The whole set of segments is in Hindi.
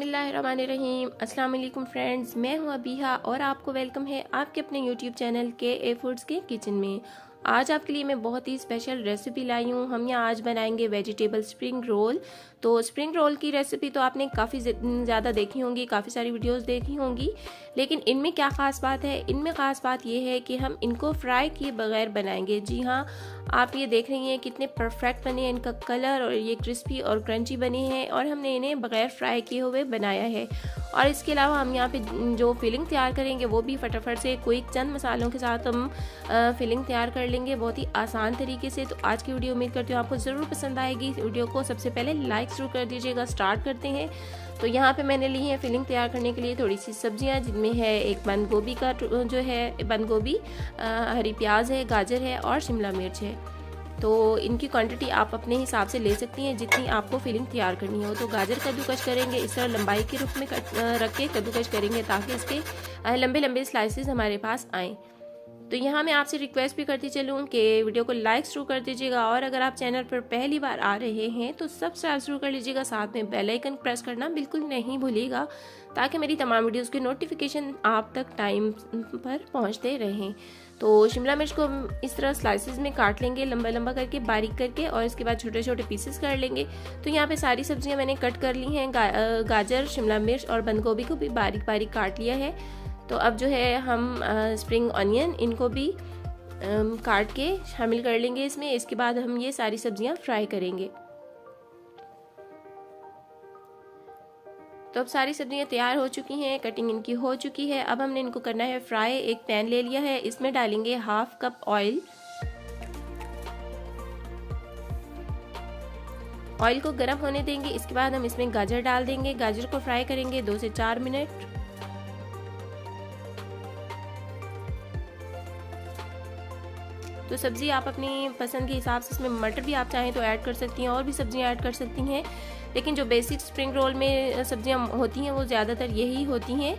बिस्मिल्लाहिर्रहमानिर्रहीम। अस्सलाम वालेकुम फ्रेंड्स, मैं हूं अबीहा और आपको वेलकम है आपके अपने यूट्यूब चैनल के ए फूड्स के किचन में। आज आपके लिए मैं बहुत ही स्पेशल रेसिपी लाई हूं। हम यहाँ आज बनाएंगे वेजिटेबल स्प्रिंग रोल। तो स्प्रिंग रोल की रेसिपी तो आपने काफ़ी ज़्यादा देखी होंगी, काफ़ी सारी वीडियोस देखी होंगी, लेकिन इनमें क्या ख़ास बात है? इनमें ख़ास बात यह है कि हम इनको फ्राई किए बगैर बनाएंगे। जी हाँ, आप ये देख रही हैं कितने परफेक्ट बने हैं, इनका कलर और ये क्रिस्पी और क्रंची बने हैं और हमने इन्हें बगैर फ्राई किए हुए बनाया है। और इसके अलावा हम यहाँ पे जो फिलिंग तैयार करेंगे वो भी फटाफट से क्विक चंद मसालों के साथ हम फिलिंग तैयार कर लेंगे बहुत ही आसान तरीके से। तो आज की वीडियो उम्मीद करती हूँ आपको ज़रूर पसंद आएगी। वीडियो को सबसे पहले लाइक ज़रूर कर दीजिएगा। स्टार्ट करते हैं। तो यहाँ पे मैंने ली है फिलिंग तैयार करने के लिए थोड़ी सी सब्जियाँ, जिनमें है एक बंद गोभी का जो है बंद गोभी, हरी प्याज है, गाजर है और शिमला मिर्च है। तो इनकी क्वांटिटी आप अपने हिसाब से ले सकती हैं जितनी आपको फिलिंग तैयार करनी हो। तो गाजर कद्दूकस करेंगे, इस तरह लंबाई के रूप में रख के कद्दूकस करेंगे ताकि इसके लंबे लंबे स्लाइसेस हमारे पास आएँ। तो यहाँ मैं आपसे रिक्वेस्ट भी करती चलूँ कि वीडियो को लाइक शुरू कर दीजिएगा और अगर आप चैनल पर पहली बार आ रहे हैं तो सब्सक्राइब शुरू कर लीजिएगा। साथ में बेल आइकन प्रेस करना बिल्कुल नहीं भूलिएगा ताकि मेरी तमाम वीडियोस के नोटिफिकेशन आप तक टाइम पर पहुँचते रहें। तो शिमला मिर्च को इस तरह स्लाइसेस में काट लेंगे, लंबा लंबा करके, बारीक करके, और इसके बाद छोटे छोटे पीसेस कर लेंगे। तो यहाँ पे सारी सब्जियाँ मैंने कट कर ली हैं। गाजर, शिमला मिर्च और बंद गोभी को भी बारीक बारीक काट लिया है। तो अब जो है हम स्प्रिंग ऑनियन इनको भी काट के शामिल कर लेंगे इसमें। इसके बाद हम ये सारी सब्जियां फ्राई करेंगे। तो अब सारी सब्जियां तैयार हो चुकी हैं, कटिंग इनकी हो चुकी है। अब हमने इनको करना है फ्राई। एक पैन ले लिया है, इसमें डालेंगे हाफ कप ऑयल। ऑयल को गर्म होने देंगे। इसके बाद हम इसमें गाजर डाल देंगे। गाजर को फ्राई करेंगे 2 से 4 मिनट। तो सब्ज़ी आप अपनी पसंद के हिसाब से, इसमें मटर भी आप चाहें तो ऐड कर सकती हैं और भी सब्जियां ऐड कर सकती हैं, लेकिन जो बेसिक स्प्रिंग रोल में सब्जियां होती हैं वो ज़्यादातर यही होती हैं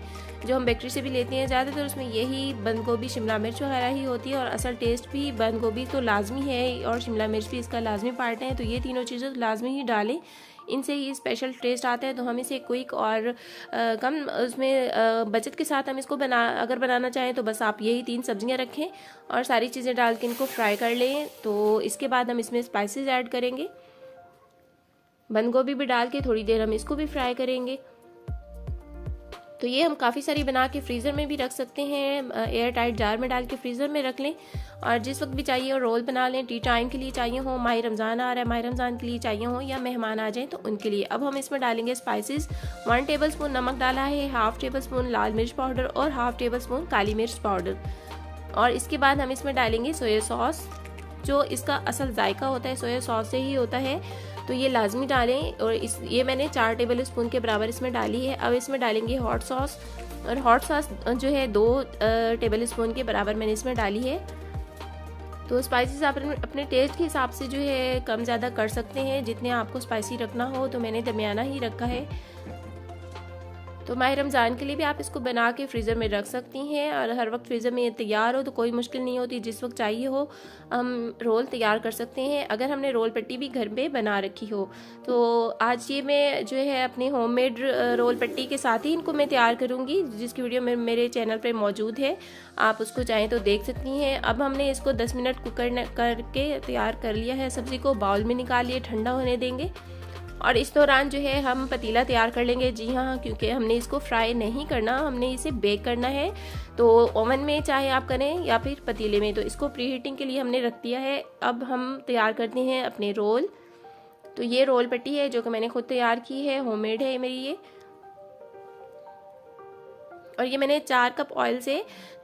जो हम बेकरी से भी लेते हैं। ज़्यादातर उसमें यही बंद गोभी, शिमला मिर्च वगैरह ही होती है। और असल टेस्ट भी बंद गोभी तो लाजमी है और शिमला मिर्च भी इसका लाजमी पार्ट है। तो ये तीनों चीज़ें तो लाजमी ही डालें, इनसे ही स्पेशल टेस्ट आता है। तो हम इसे क्विक और कम उसमें बचत के साथ हम इसको अगर बनाना चाहें तो बस आप यही 3 सब्जियां रखें और सारी चीज़ें डाल के इनको फ्राई कर लें। तो इसके बाद हम इसमें स्पाइसेस ऐड करेंगे। बंद गोभी भी डाल के थोड़ी देर हम इसको भी फ्राई करेंगे। तो ये हम काफ़ी सारी बना के फ्रीज़र में भी रख सकते हैं। एयर टाइट जार में डाल के फ्रीज़र में रख लें और जिस वक्त भी चाहिए और रोल बना लें। टी टाइम के लिए चाहिए हो, माह रमज़ान आ रहा है, माह रमज़ान के लिए चाहिए हो, या मेहमान आ जाएं तो उनके लिए। अब हम इसमें डालेंगे स्पाइसेस। 1 टेबल स्पून नमक डाला है, हाफ टेबल स्पून लाल मिर्च पाउडर और हाफ टेबल स्पून काली मिर्च पाउडर। और इसके बाद हम इसमें डालेंगे सोया सॉस। जो इसका असल जायका होता है सोया सॉस से ही होता है, तो ये लाजमी डालें। और ये मैंने 4 टेबल स्पून के बराबर इसमें डाली है। अब इसमें डालेंगे हॉट सॉस, और हॉट सॉस जो है 2 टेबल स्पून के बराबर मैंने इसमें डाली है। तो स्पाइसेस आप अपने टेस्ट के हिसाब से जो है कम ज़्यादा कर सकते हैं, जितने आपको स्पाइसी रखना हो। तो मैंने दरमियाना ही रखा है। तो माह रमज़ान के लिए भी आप इसको बना के फ्रीज़र में रख सकती हैं और हर वक्त फ्रीज़र में तैयार हो तो कोई मुश्किल नहीं होती। जिस वक्त चाहिए हो हम रोल तैयार कर सकते हैं, अगर हमने रोल पट्टी भी घर पे बना रखी हो। तो आज ये मैं जो है अपनी होममेड रोल पट्टी के साथ ही इनको मैं तैयार करूँगी, जिसकी वीडियो मेरे चैनल पर मौजूद है, आप उसको चाहें तो देख सकती हैं। अब हमने इसको 10 मिनट कुकर करके तैयार कर लिया है। सब्ज़ी को बाउल में निकाल लिए, ठंडा होने देंगे और इस दौरान जो है हम पतीला तैयार कर लेंगे। जी हाँ, क्योंकि हमने इसको फ्राई नहीं करना, हमने इसे बेक करना है। तो ओवन में चाहे आप करें या फिर पतीले में। तो इसको प्री हीटिंग के लिए हमने रख दिया है। अब हम तैयार करते हैं अपने रोल। तो ये रोल पट्टी है जो कि मैंने खुद तैयार की है, होममेड है मेरी ये। और ये मैंने 4 कप ऑयल से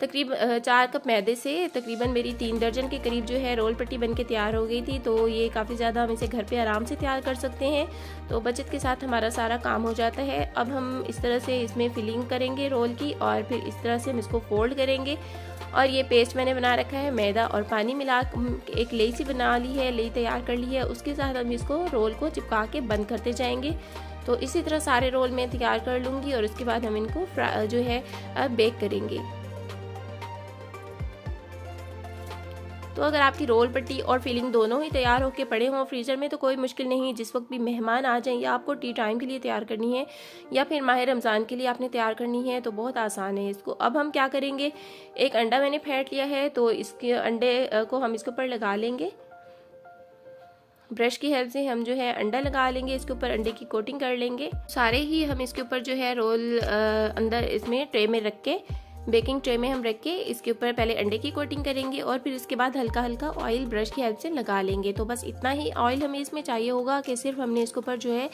4 कप मैदे से तकरीबन मेरी 3 दर्जन के करीब जो है रोल पट्टी बनके तैयार हो गई थी। तो ये काफ़ी ज़्यादा हम इसे घर पे आराम से तैयार कर सकते हैं। तो बचत के साथ हमारा सारा काम हो जाता है। अब हम इस तरह से इसमें फिलिंग करेंगे रोल की और फिर इस तरह से हम इसको फोल्ड करेंगे। और ये पेस्ट मैंने बना रखा है, मैदा और पानी मिला एक लेई सी बना ली है, लेई तैयार कर ली है। उसके साथ हम इसको रोल को चिपका के बंद करते जाएंगे। तो इसी तरह सारे रोल मैं तैयार कर लूँगी और उसके बाद हम इनको जो है बेक करेंगे। तो अगर आपकी रोल पट्टी और फिलिंग दोनों ही तैयार होकर पड़े हों फ्रीज़र में तो कोई मुश्किल नहीं, जिस वक्त भी मेहमान आ जाएं या आपको टी टाइम के लिए तैयार करनी है या फिर माह रमज़ान के लिए आपने तैयार करनी है तो बहुत आसान है इसको। अब हम क्या करेंगे, एक अंडा मैंने फेंट लिया है तो इसके अंडे को हम इसके ऊपर लगा लेंगे। ब्रश की हेल्प से हम जो है अंडा लगा लेंगे, इसके ऊपर अंडे की कोटिंग कर लेंगे। सारे ही हम इसके ऊपर जो है रोल अंदर इसमें ट्रे में रख के, बेकिंग ट्रे में हम रख के इसके ऊपर पहले अंडे की कोटिंग करेंगे और फिर इसके बाद हल्का हल्का ऑयल ब्रश की हेल्प से लगा लेंगे। तो बस इतना ही ऑयल हमें इसमें चाहिए होगा कि सिर्फ हमने इसके ऊपर जो है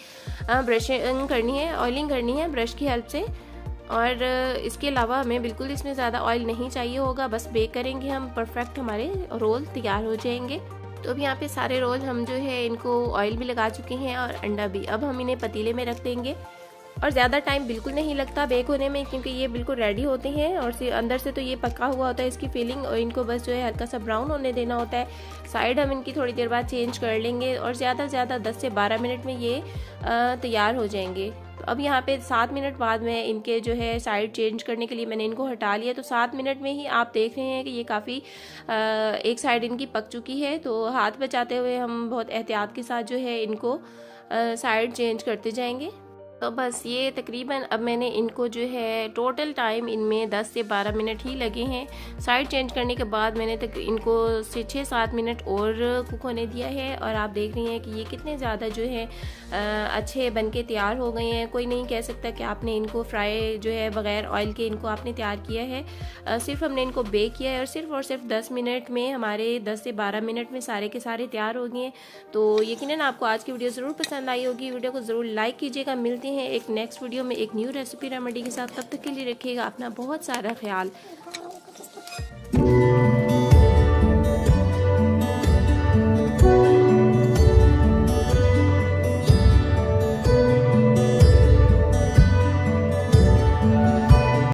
ब्रशिंग करनी है, ऑयलिंग करनी है ब्रश की हेल्प से। और इसके अलावा हमें बिल्कुल इसमें ज़्यादा ऑयल नहीं चाहिए होगा, बस बेक करेंगे हम, परफेक्ट हमारे रोल तैयार हो जाएंगे। तो अब यहाँ पे सारे रोल हम जो है इनको ऑयल भी लगा चुके हैं और अंडा भी। अब हम इन्हें पतीले में रख देंगे और ज़्यादा टाइम बिल्कुल नहीं लगता बेक होने में, क्योंकि ये बिल्कुल रेडी होते हैं और अंदर से तो ये पका हुआ होता है इसकी फीलिंग, और इनको बस जो है हल्का सा ब्राउन होने देना होता है। साइड हम इनकी थोड़ी देर बाद चेंज कर लेंगे और ज़्यादा से ज़्यादा 10 से 12 मिनट में ये तैयार हो जाएंगे। तो अब यहाँ पे 7 मिनट बाद में इनके जो है साइड चेंज करने के लिए मैंने इनको हटा लिया। तो 7 मिनट में ही आप देख रहे हैं कि ये काफ़ी एक साइड इनकी पक चुकी है। तो हाथ बचाते हुए हम बहुत एहतियात के साथ जो है इनको साइड चेंज करते जाएंगे। तो बस ये तकरीबन अब मैंने इनको जो है टोटल टाइम इनमें 10 से 12 मिनट ही लगे हैं। साइड चेंज करने के बाद मैंने इनको से 6-7 मिनट और कुक होने दिया है और आप देख रही हैं कि ये कितने ज़्यादा जो है अच्छे बनके तैयार हो गए हैं। कोई नहीं कह सकता कि आपने इनको फ्राई जो है बग़ैर ऑयल के इनको आपने तैयार किया है। सिर्फ हमने इनको बेक किया है और सिर्फ 10 मिनट में हमारे 10 से 12 मिनट में सारे के सारे तैयार हो गए हैं। तो यकीनन आपको आज की वीडियो ज़रूर पसंद आई होगी। वीडियो को ज़रूर लाइक कीजिएगा। मिलते हैं एक नेक्स्ट वीडियो में एक न्यू रेसिपी रेमेडी के साथ। तब तक के लिए रखिएगा अपना बहुत सारा ख्याल।